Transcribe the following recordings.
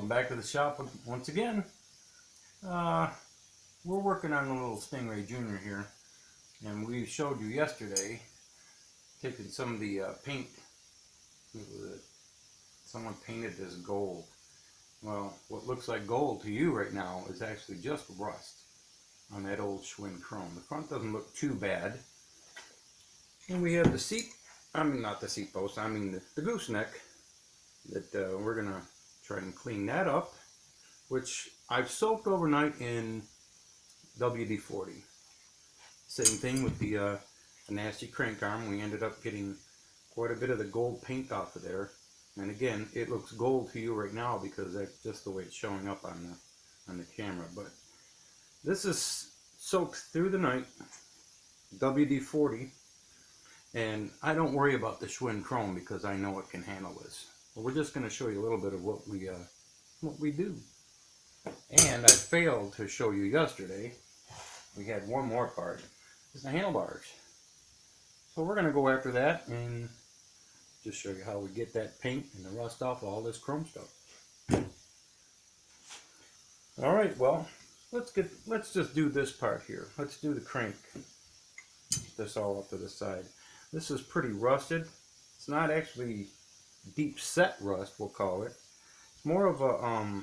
Back to the shop once again. We're working on a little Stingray Junior here, and we showed you yesterday taking some of the paint. Someone painted this gold. Well, what looks like gold to you right now is actually just rust on that old Schwinn chrome. The front doesn't look too bad, and we have the seat. I mean, not the seat post. I mean the gooseneck that we're gonna try and clean that up, which I've soaked overnight in WD-40. Same thing with the nasty crank arm. We ended up getting quite a bit of the gold paint off of there, and again, it looks gold to you right now because that's just the way it's showing up on the camera. But this is soaked through the night, WD-40, and I don't worry about the Schwinn chrome because I know it can handle this. But we're just going to show you a little bit of what we do. And I failed to show you yesterday. We had one more part. It's the handlebars. So we're going to go after that and just show you how we get that paint and the rust off all this chrome stuff. All right, well, let's just do this part here. Let's do the crank. This all up to the side. This is pretty rusted. It's not actually deep set rust, we'll call it. It's more of a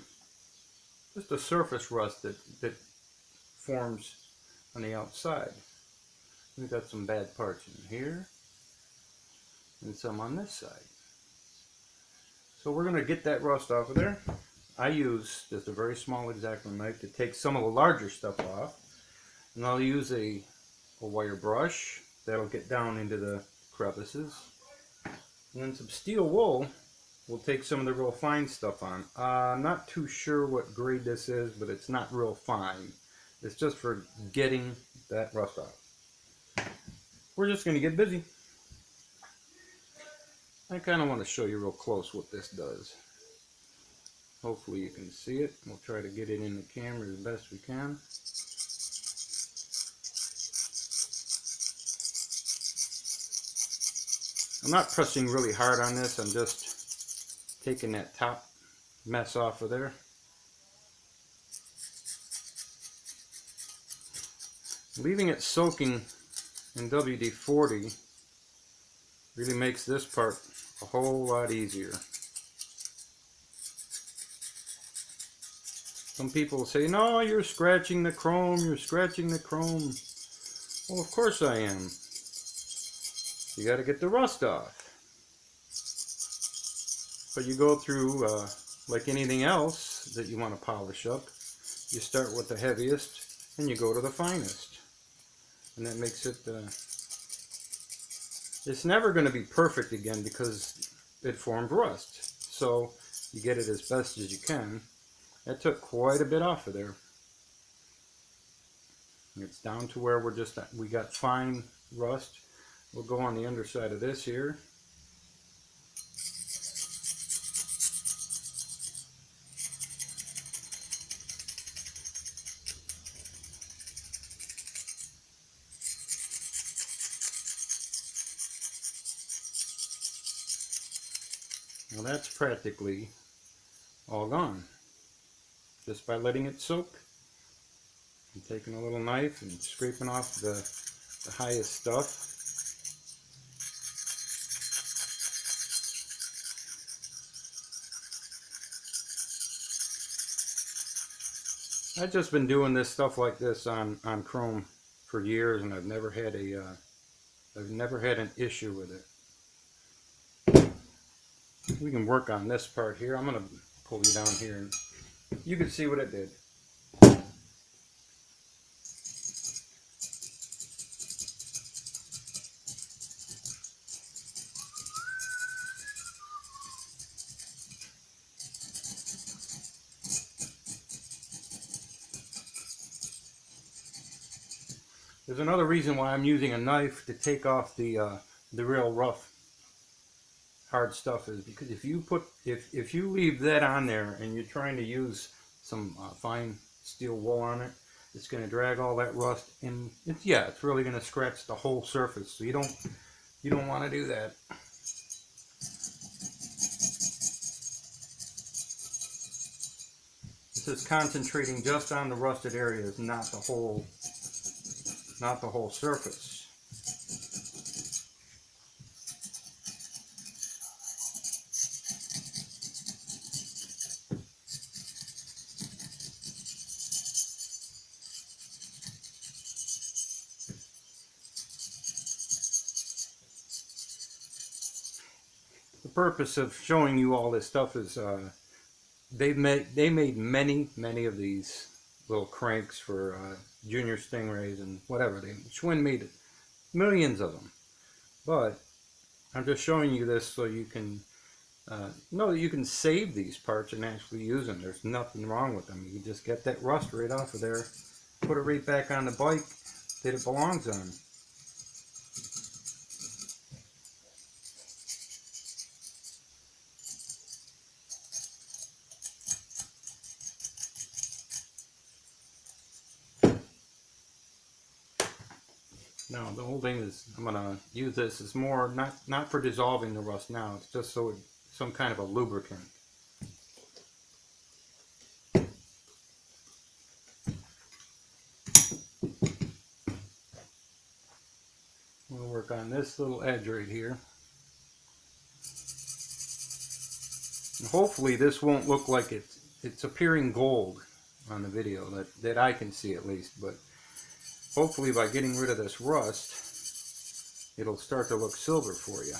just a surface rust that forms on the outside. We've got some bad parts in here and some on this side. So we're going to get that rust off of there. I use just a very small X-Acto knife to take some of the larger stuff off, and I'll use a wire brush that'll get down into the crevices. And then some steel wool will take some of the real fine stuff on. I'm not too sure what grade this is, but it's not real fine. It's just for getting that rust off. We're just going to get busy. I kind of want to show you real close what this does. Hopefully you can see it. We'll try to get it in the camera as best we can. I'm not pressing really hard on this, I'm just taking that top mess off of there. Leaving it soaking in WD-40 really makes this part a whole lot easier. Some people say, no, you're scratching the chrome, you're scratching the chrome. Well, of course I am. You got to get the rust off. But you go through, like anything else that you want to polish up, you start with the heaviest and you go to the finest. And that makes it, it's never going to be perfect again because it formed rust. So you get it as best as you can. That took quite a bit off of there. It's down to where we got fine rust. We'll go on the underside of this here. Well, that's practically all gone. Just by letting it soak and taking a little knife and scraping off the highest stuff. I've just been doing this stuff like this on chrome for years, and I've never had an issue with it. We can work on this part here. I'm going to pull you down here and you can see what it did. There's another reason why I'm using a knife to take off the real rough, hard stuff, is because if you leave that on there and you're trying to use some fine steel wool on it, It's going to drag all that rust in. It's really going to scratch the whole surface. So you don't want to do that. This is concentrating just on the rusted areas, not the whole surface. The purpose of showing you all this stuff is they made many of these little cranks for junior stingrays and whatever. Schwinn made millions of them, but I'm just showing you this so you can know that you can save these parts and actually use them. There's nothing wrong with them. You can just get that rust right off of there, put it right back on the bike that it belongs on. Now the whole thing is, I'm gonna use this as more not for dissolving the rust now. It's just so some kind of a lubricant. We'll work on this little edge right here. And hopefully this won't look like it's appearing gold on the video that I can see at least, but hopefully by getting rid of this rust, it'll start to look silver for you.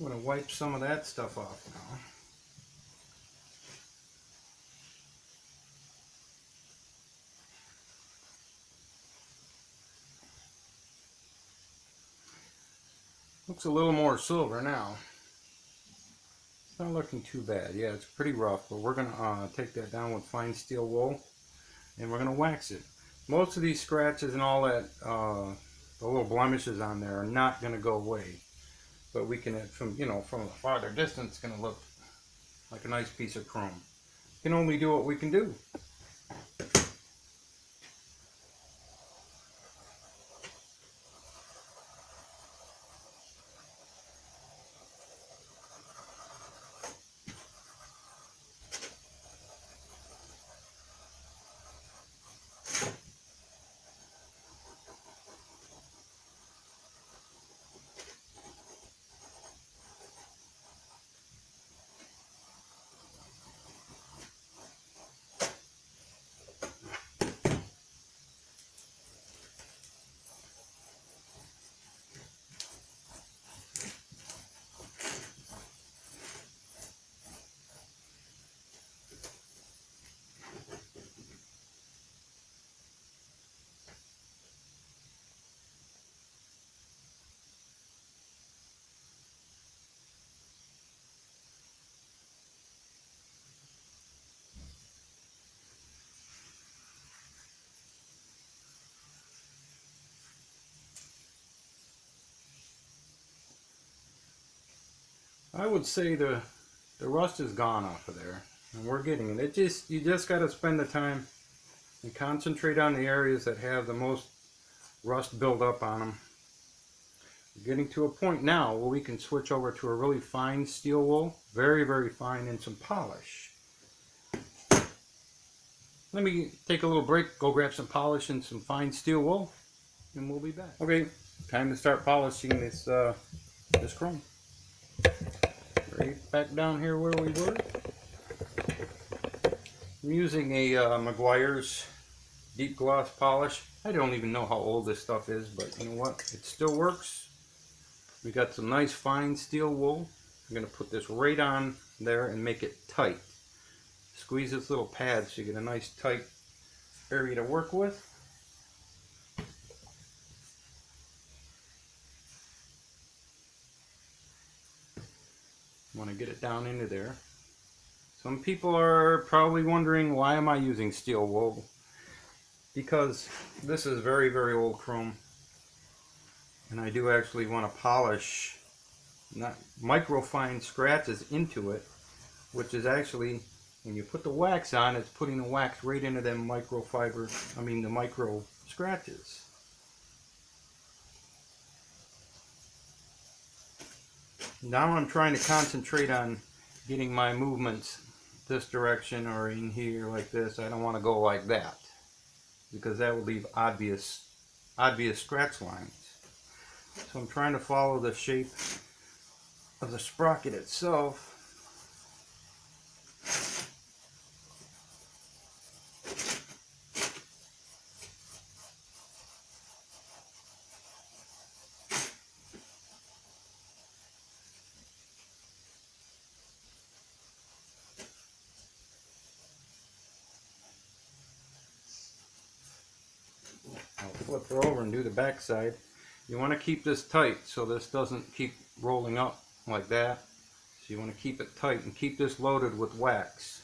I'm going to wipe some of that stuff off now. Looks a little more silver now. It's not looking too bad. Yeah, it's pretty rough, but we're going to take that down with fine steel wool and we're going to wax it. Most of these scratches and all that, the little blemishes on there are not going to go away. But we can, from a farther distance, it's going to look like a nice piece of chrome. We can only do what we can do. I would say the rust is gone off of there, and we're getting it. You just got to spend the time and concentrate on the areas that have the most rust build up on them. We're getting to a point now where we can switch over to a really fine steel wool, very, very fine, and some polish. Let me take a little break, go grab some polish and some fine steel wool, and we'll be back. Okay, time to start polishing this this chrome. Right back down here where we were. I'm using a Meguiar's deep gloss polish. I don't even know how old this stuff is, but you know what? It still works. We got some nice fine steel wool. I'm going to put this right on there and make it tight. Squeeze this little pad so you get a nice tight area to work with. Want to get it down into there. Some people are probably wondering, why am I using steel wool? Because this is very, very old chrome, and I do actually want to polish, not microfine scratches into it, which is actually, when you put the wax on, it's putting the wax right into them the micro scratches. Now I'm trying to concentrate on getting my movements this direction or in here like this. I don't want to go like that, because that will leave obvious scratch lines. So I'm trying to follow the shape of the sprocket itself. I'll flip her over and do the back side. You want to keep this tight so this doesn't keep rolling up like that. So you want to keep it tight and keep this loaded with wax.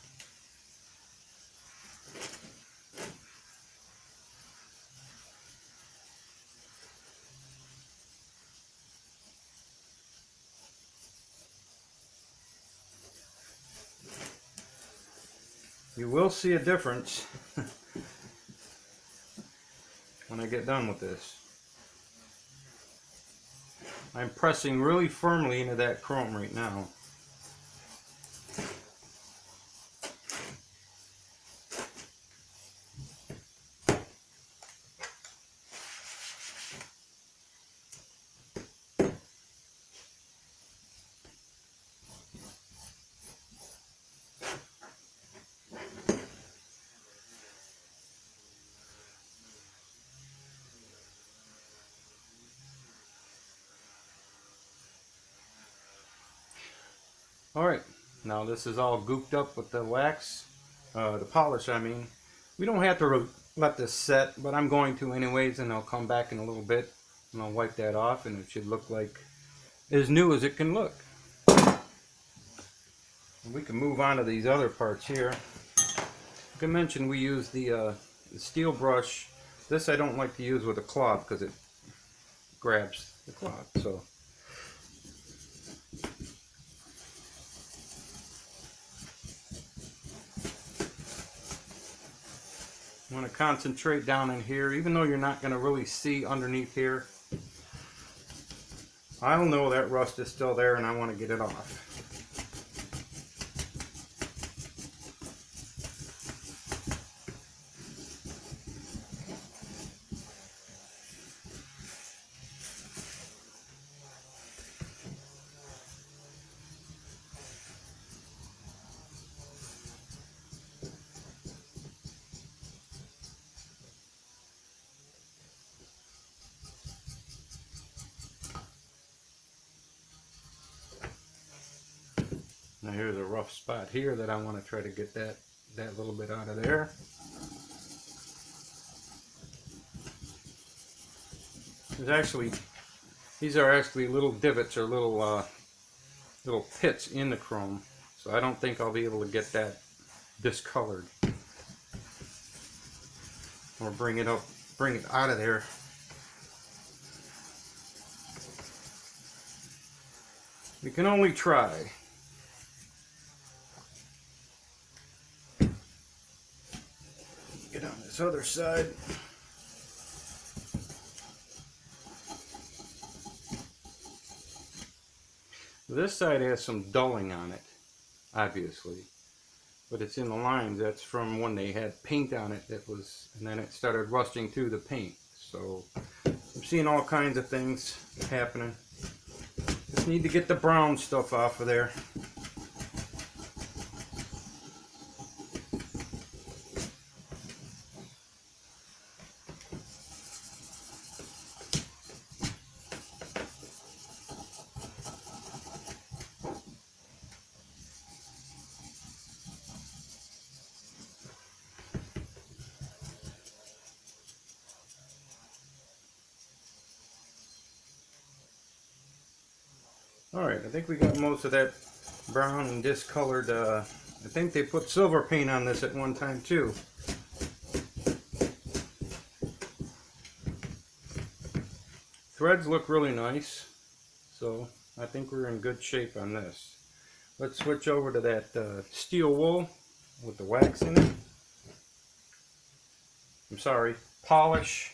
You will see a difference when I get done with this. I'm pressing really firmly into that chrome right now. Alright, now this is all gooped up with the wax, the polish I mean. We don't have to let this set, but I'm going to anyways, and I'll come back in a little bit and I'll wipe that off, and it should look like as new as it can look. And we can move on to these other parts here. Like I mentioned, we use the steel brush. This I don't like to use with a cloth because it grabs the cloth. So I want to concentrate down in here, even though you're not going to really see underneath here. I'll know that rust is still there and I want to get it off. Now here's a rough spot here that I want to try to get that little bit out of there. These are actually little divots or little pits in the chrome, so I don't think I'll be able to get that discolored or bring it out of there. We can only try. Get on this other side. This side has some dulling on it, obviously, but it's in the lines. That's from when they had paint on it that was, and then it started rusting through the paint. So I'm seeing all kinds of things happening. Just need to get the brown stuff off of there. Alright, I think we got most of that brown and discolored. I think they put silver paint on this at one time too. Threads look really nice, so I think we're in good shape on this. Let's switch over to that steel wool with the wax in it. I'm sorry, polish.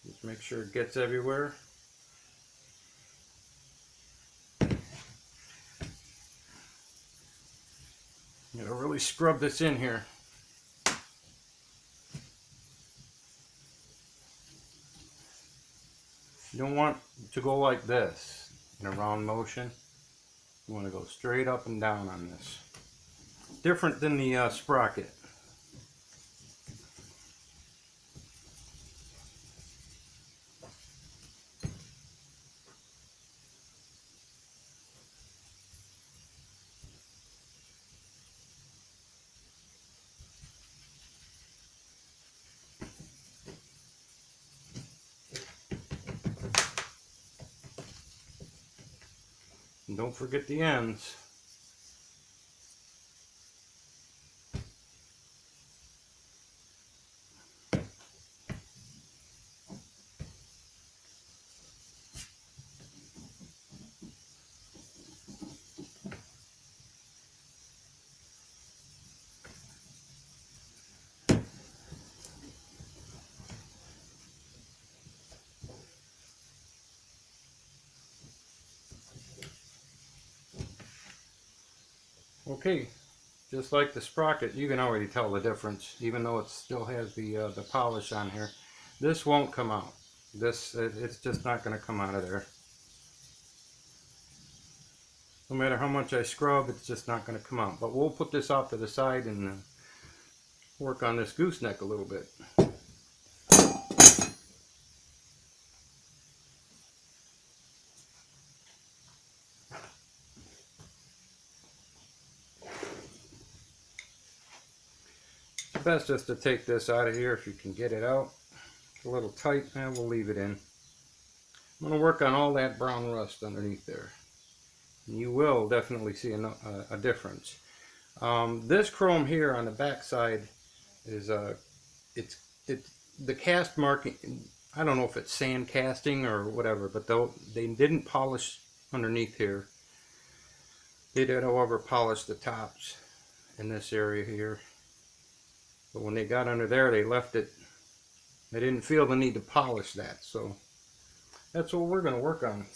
Just make sure it gets everywhere. You gotta really scrub this in here. You don't want to go like this in a round motion. You want to go straight up and down on this. Different than the sprocket. And don't forget the ends. Okay, just like the sprocket, you can already tell the difference, even though it still has the polish on here. This won't come out. It's just not going to come out of there. No matter how much I scrub, it's just not going to come out. But we'll put this off to the side and work on this gooseneck a little bit. It's best just to take this out of here if you can get it out. It's a little tight, and we'll leave it in. I'm going to work on all that brown rust underneath there. And you will definitely see a difference. This chrome here on the back side is the cast marking. I don't know if it's sand casting or whatever, but they didn't polish underneath here. They did, however, polish the tops in this area here. But when they got under there, they left it. They didn't feel the need to polish that, so that's what we're going to work on.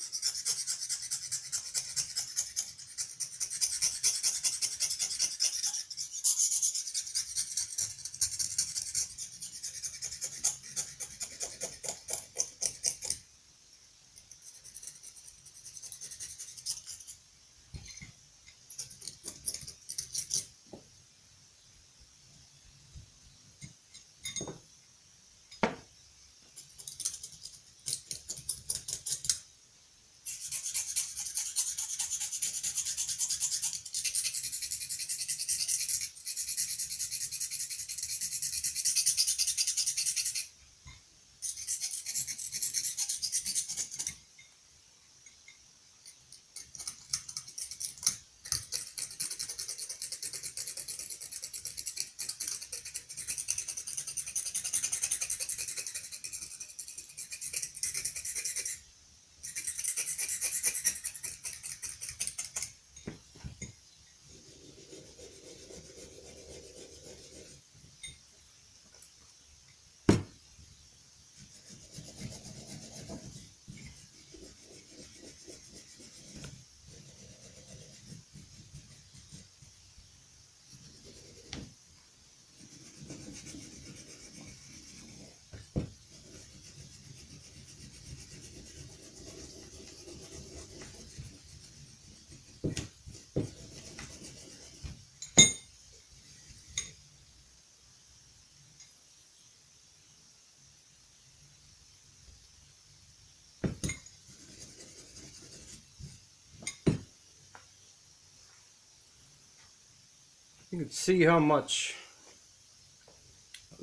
You can see how much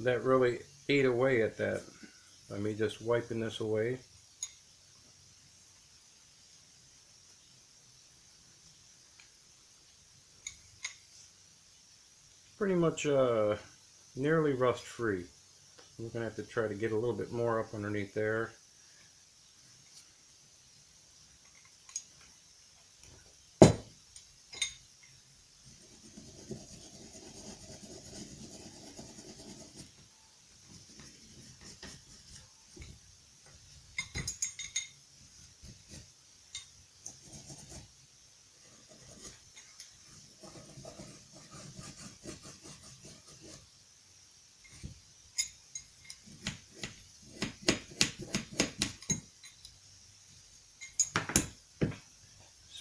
that really ate away at that by me just wiping this away. Pretty much nearly rust free. We're going to have to try to get a little bit more up underneath there.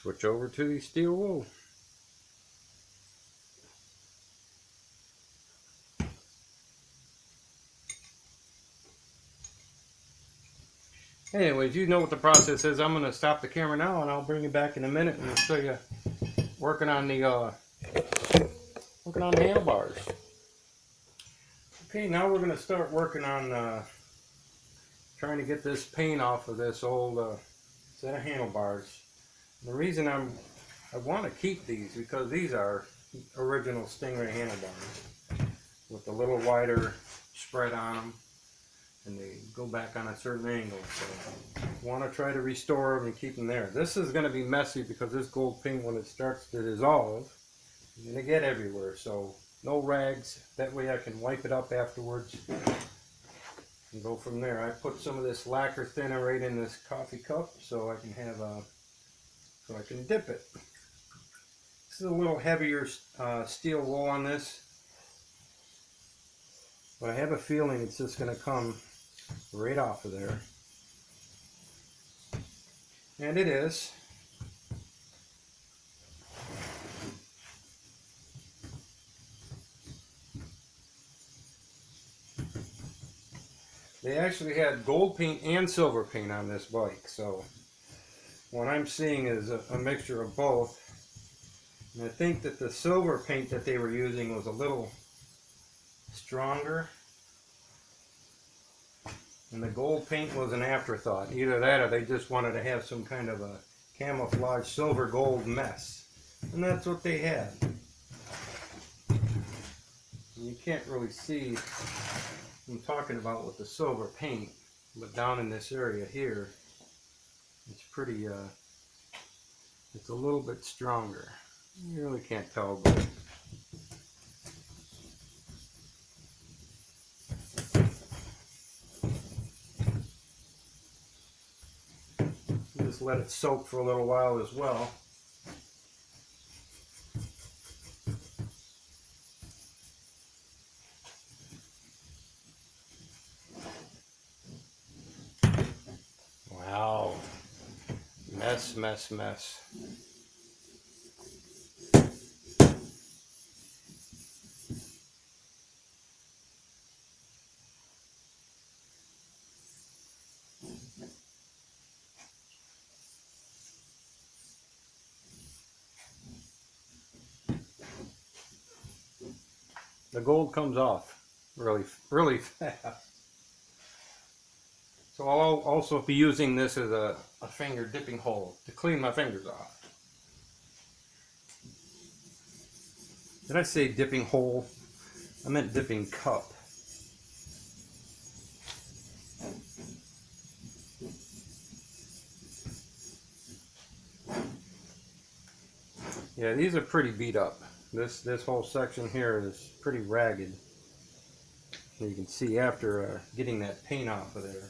Switch over to the steel wool. Anyways, you know what the process is. I'm going to stop the camera now and I'll bring you back in a minute and I'll show you working on the handlebars. Okay, now we're going to start working on trying to get this paint off of this old set of handlebars. The reason I want to keep these because these are original Stingray handlebars with a little wider spread on them, and they go back on a certain angle. So I want to try to restore them and keep them there. This is going to be messy because this gold paint, when it starts to dissolve, is going to get everywhere. So no rags. That way I can wipe it up afterwards and go from there. I put some of this lacquer thinner right in this coffee cup so I can have so I can dip it. This is a little heavier steel wool on this, but I have a feeling it's just going to come right off of there. And it is. They actually had gold paint and silver paint on this bike, so what I'm seeing is a mixture of both. And I think that the silver paint that they were using was a little stronger, and the gold paint was an afterthought. Either that or they just wanted to have some kind of a camouflage silver gold mess, and that's what they had. And you can't really see what I'm talking about with the silver paint, but down in this area here it's pretty it's a little bit stronger. You really can't tell, but just let it soak for a little while as well. Wow. Mess, mess, mess. The gold comes off really fast. So I'll also be using this as a finger dipping hole to clean my fingers off. Did I say dipping hole? I meant dipping cup. Yeah, these are pretty beat up. This whole section here is pretty ragged. You can see after getting that paint off of there.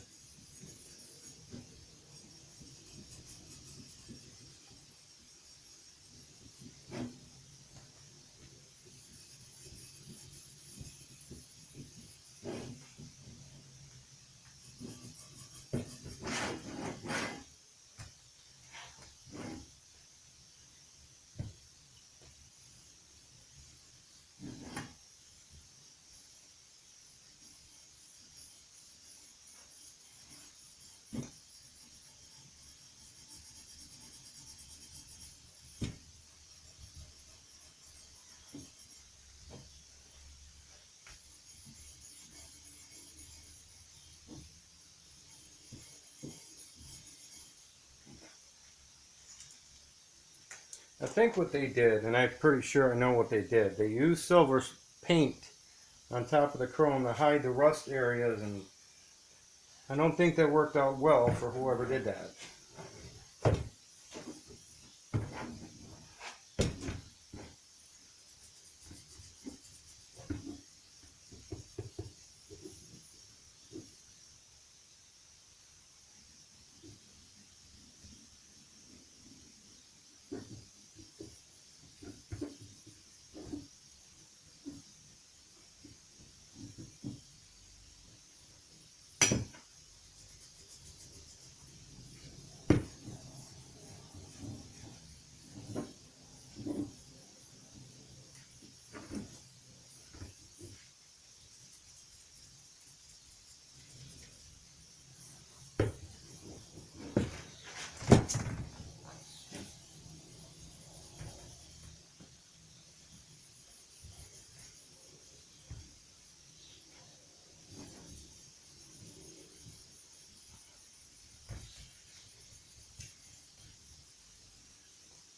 I think what they did, and I'm pretty sure I know what they did, they used silver paint on top of the chrome to hide the rust areas, and I don't think that worked out well for whoever did that.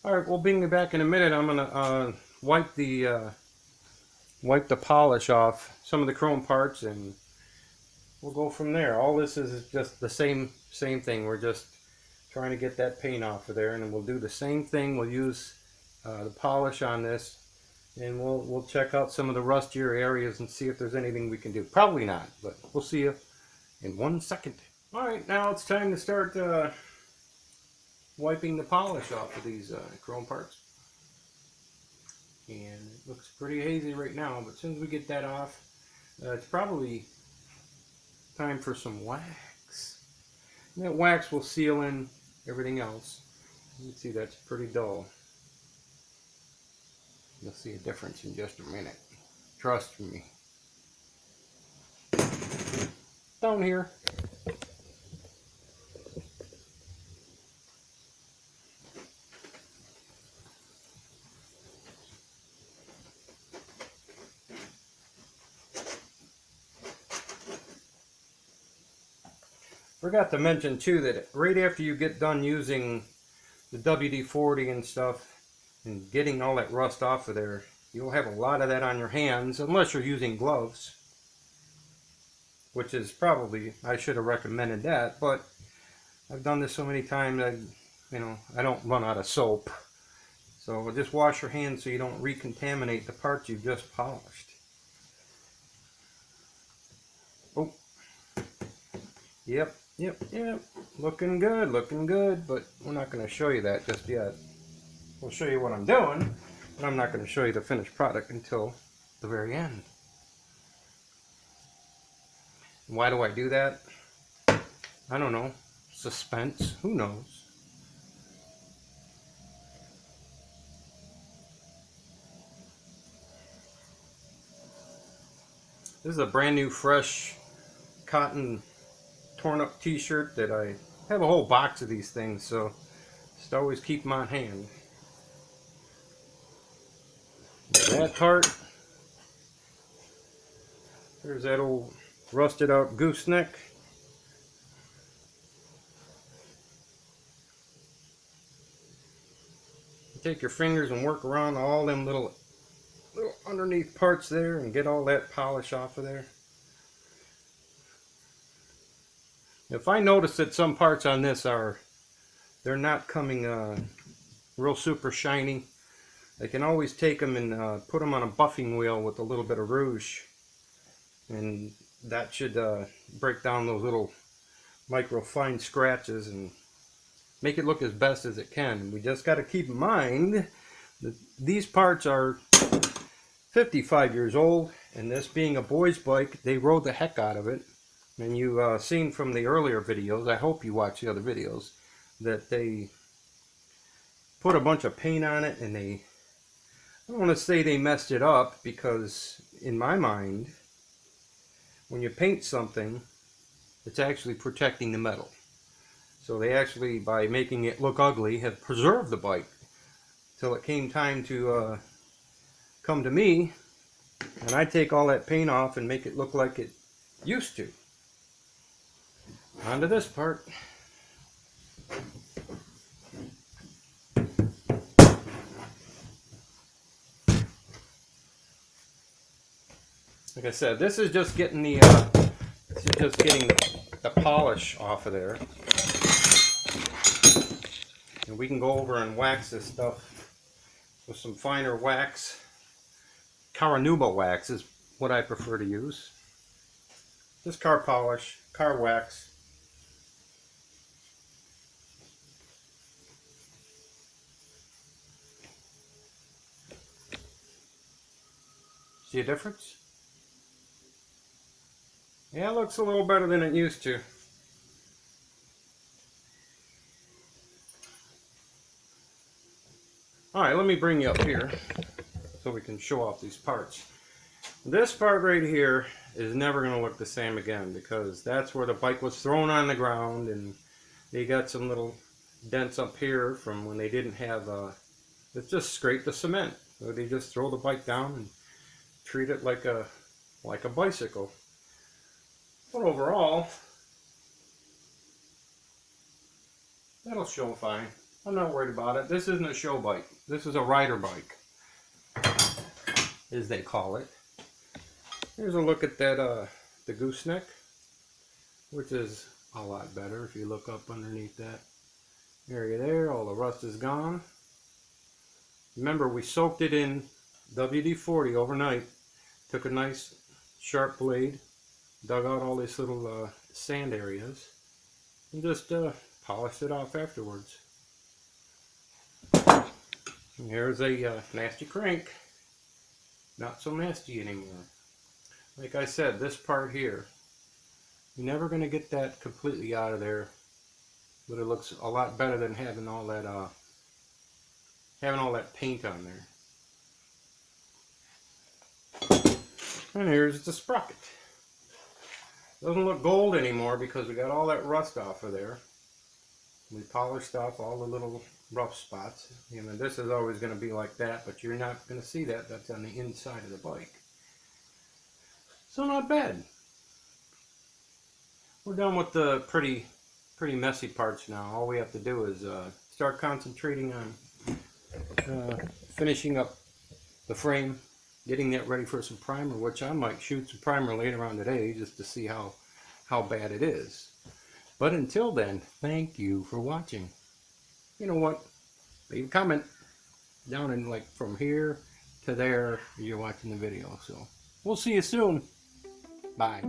Alright, we'll bring you back in a minute. I'm going to wipe the polish off some of the chrome parts, and we'll go from there. All this is just the same thing. We're just trying to get that paint off of there, and then we'll do the same thing. We'll use the polish on this, and we'll check out some of the rustier areas and see if there's anything we can do. Probably not, but we'll see you in 1 second. Alright, now it's time to start wiping the polish off of these chrome parts. And it looks pretty hazy right now, but as soon as we get that off, it's probably time for some wax. And that wax will seal in everything else. You can see that's pretty dull. You'll see a difference in just a minute. Trust me. Down here. Forgot to mention too that right after you get done using the WD-40 and stuff and getting all that rust off of there, you'll have a lot of that on your hands unless you're using gloves, which is probably, I should have recommended that, but I've done this so many times I don't run out of soap. So just wash your hands so you don't recontaminate the parts you've just polished. Oh, yep. Looking good, but we're not going to show you that just yet. We'll show you what I'm doing, but I'm not going to show you the finished product until the very end. Why do I do that? I don't know. Suspense. Who knows? This is a brand new, fresh cotton torn up t-shirt that I have a whole box of these things, so just always keep them on hand. That part, there's that old rusted out gooseneck. Take your fingers and work around all them little underneath parts there and get all that polish off of there. If I notice that some parts on this they're not coming real super shiny, I can always take them and put them on a buffing wheel with a little bit of rouge, and that should break down those little micro fine scratches and make it look as best as it can. We just got to keep in mind that these parts are 55 years old, and this being a boys bike, they rode the heck out of it. And you've seen from the earlier videos, I hope you watch the other videos, that they put a bunch of paint on it, and I don't want to say they messed it up, because in my mind, when you paint something, it's actually protecting the metal. So they actually, by making it look ugly, have preserved the bike till it came time to come to me, and I take all that paint off and make it look like it used to. On to this part. Like I said, this is just getting the polish off of there. And we can go over and wax this stuff with some finer wax. Caranuba wax is what I prefer to use. Just car polish, car wax. See a difference? Yeah, it looks a little better than it used to. Alright, let me bring you up here so we can show off these parts. This part right here is never going to look the same again because that's where the bike was thrown on the ground, and they got some little dents up here from when they didn't have it just scraped the cement. So they just throw the bike down and treat it like a bicycle. But overall, that'll show fine. I'm not worried about it. This isn't a show bike. This is a rider bike, as they call it. Here's a look at that the gooseneck, which is a lot better if you look up underneath that area there. All the rust is gone. Remember, we soaked it in WD-40 overnight. Took a nice sharp blade, dug out all these little sand areas, and just polished it off afterwards. And here's a nasty crank. Not so nasty anymore. Like I said, this part here, you're never going to get that completely out of there, but it looks a lot better than having all that paint on there. And here's the sprocket. Doesn't look gold anymore because we got all that rust off of there. We polished off all the little rough spots. You know, this is always going to be like that, but you're not going to see that. That's on the inside of the bike. So not bad. We're done with the pretty messy parts now. All we have to do is start concentrating on finishing up the frame, getting that ready for some primer, which I might shoot some primer later on today just to see how bad it is. But until then, thank you for watching. You know what? Leave a comment down in like from here to there if you're watching the video. So we'll see you soon. Bye.